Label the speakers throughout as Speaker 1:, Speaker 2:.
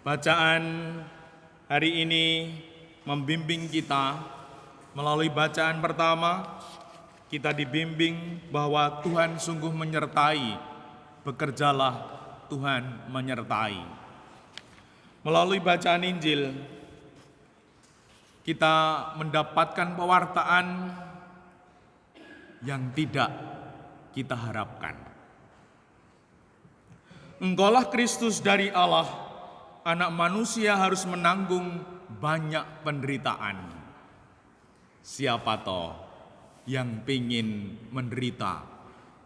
Speaker 1: Bacaan hari ini membimbing kita melalui bacaan pertama. Kita dibimbing bahwa Tuhan sungguh menyertai, bekerjalah Tuhan menyertai. Melalui bacaan Injil, kita mendapatkan pewartaan yang tidak kita harapkan. Engkaulah Kristus dari Allah, Anak manusia harus menanggung banyak penderitaan. Siapa toh yang pingin menderita?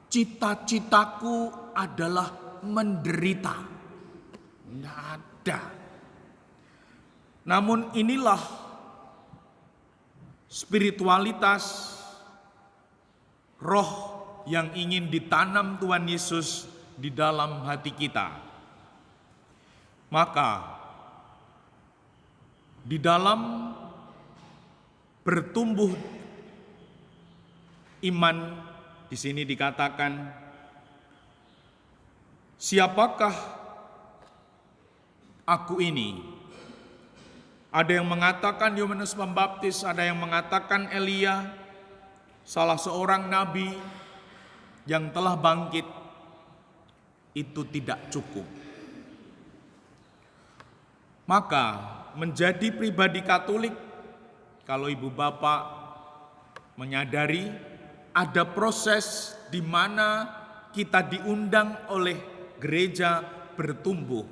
Speaker 1: Cita-citaku adalah menderita. Tidak ada. Namun inilah spiritualitas roh yang ingin ditanam Tuhan Yesus di dalam hati kita. Maka di dalam bertumbuh iman, di sini dikatakan, siapakah aku ini? Ada yang mengatakan Yohanes Pembaptis, ada yang mengatakan Elia, salah seorang nabi yang telah bangkit. Itu tidak cukup. Maka menjadi pribadi Katolik, kalau ibu bapak menyadari ada proses di mana kita diundang oleh gereja bertumbuh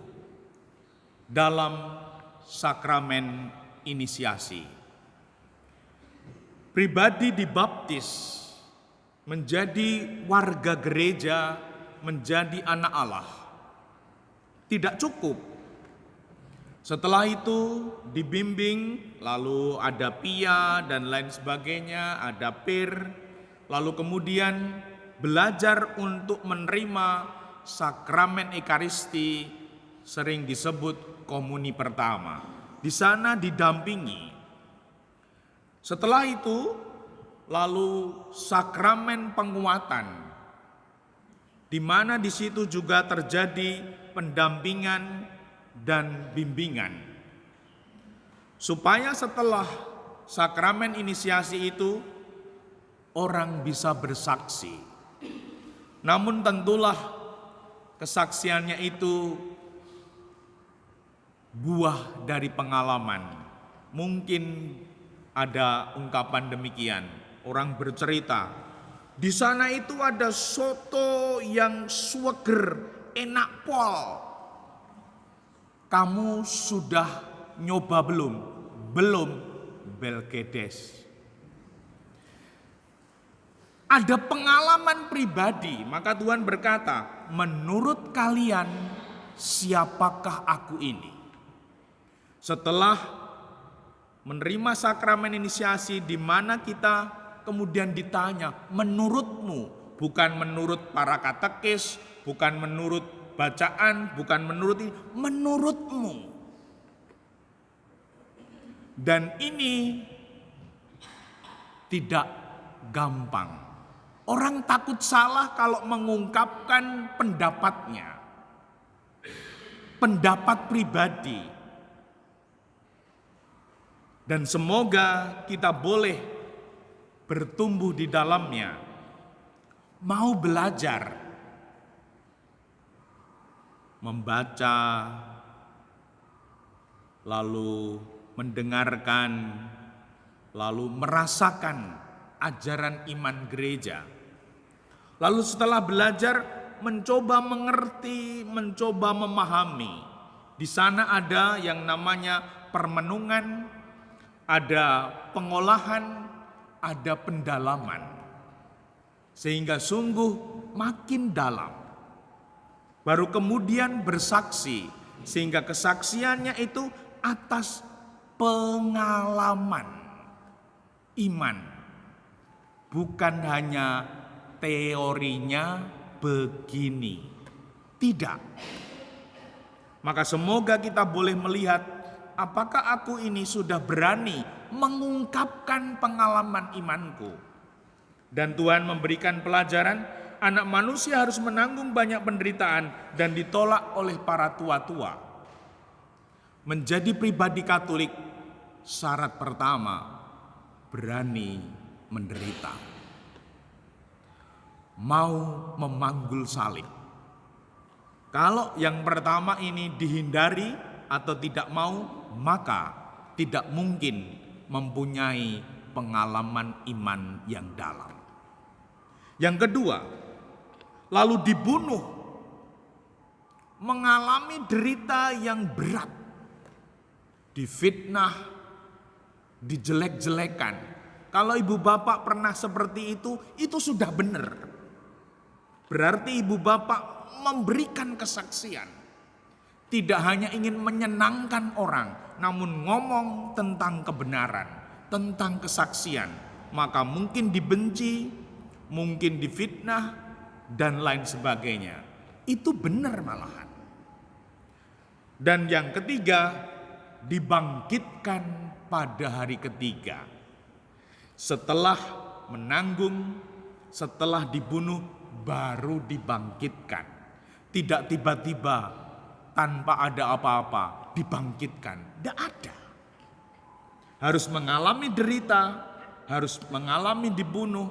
Speaker 1: dalam sakramen inisiasi. Pribadi dibaptis menjadi warga gereja, menjadi anak Allah. Tidak cukup. Setelah itu dibimbing, lalu ada pia dan lain sebagainya, ada pir, lalu kemudian belajar untuk menerima sakramen Ekaristi, sering disebut komuni pertama. Di sana didampingi. Setelah itu lalu sakramen penguatan, di mana di situ juga terjadi pendampingan dan bimbingan, supaya setelah sakramen inisiasi itu orang bisa bersaksi. Namun tentulah kesaksiannya itu buah dari pengalaman. Mungkin ada ungkapan demikian, orang bercerita, di sana itu ada soto yang sueger, enak pol. Kamu sudah nyoba belum? Belum, belgedes. Ada pengalaman pribadi, maka Tuhan berkata, menurut kalian siapakah aku ini? Setelah menerima sakramen inisiasi, di mana kita kemudian ditanya, menurutmu, bukan menurut para katekis, bukan menurut bacaan, bukan menurutmu. Dan ini tidak gampang. Orang takut salah kalau mengungkapkan pendapatnya, pendapat pribadi. Dan semoga kita boleh bertumbuh di dalamnya, mau belajar, membaca, lalu mendengarkan, lalu merasakan ajaran iman gereja. Lalu setelah belajar, mencoba mengerti, mencoba memahami. Di sana ada yang namanya permenungan, ada pengolahan, ada pendalaman. Sehingga sungguh makin dalam. Baru kemudian bersaksi, sehingga kesaksiannya itu atas pengalaman iman. Bukan hanya teorinya begini. Tidak. Maka semoga kita boleh melihat apakah aku ini sudah berani mengungkapkan pengalaman imanku. Dan Tuhan memberikan pelajaran, anak manusia harus menanggung banyak penderitaan dan ditolak oleh para tua-tua. Menjadi pribadi Katolik, syarat pertama, berani menderita. Mau memanggul salib. Kalau yang pertama ini dihindari atau tidak mau, maka tidak mungkin mempunyai pengalaman iman yang dalam. Yang kedua, lalu dibunuh, mengalami derita yang berat, difitnah, dijelek-jelekan. Kalau ibu bapak pernah seperti itu sudah benar. Berarti ibu bapak memberikan kesaksian. Tidak hanya ingin menyenangkan orang, namun ngomong tentang kebenaran, tentang kesaksian. Maka mungkin dibenci, mungkin difitnah, dan lain sebagainya. Itu benar malahan. Dan yang ketiga, dibangkitkan pada hari ketiga. Setelah menanggung, setelah dibunuh, baru dibangkitkan. Tidak tiba-tiba tanpa ada apa-apa dibangkitkan. Tidak ada. Harus mengalami derita, harus mengalami dibunuh,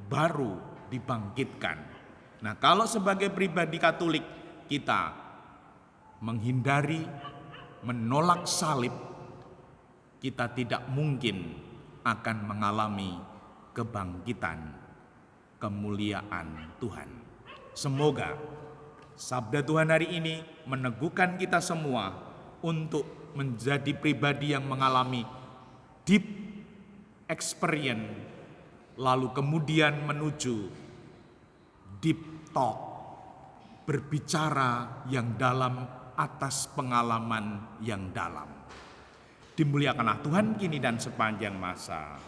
Speaker 1: baru dibangkitkan. Nah, kalau sebagai pribadi Katolik kita menghindari, menolak salib, kita tidak mungkin akan mengalami kebangkitan, kemuliaan Tuhan. Semoga sabda Tuhan hari ini meneguhkan kita semua untuk menjadi pribadi yang mengalami deep experience, lalu kemudian menuju deep talk, berbicara yang dalam atas pengalaman yang dalam. Dimuliakanlah Tuhan kini dan sepanjang masa.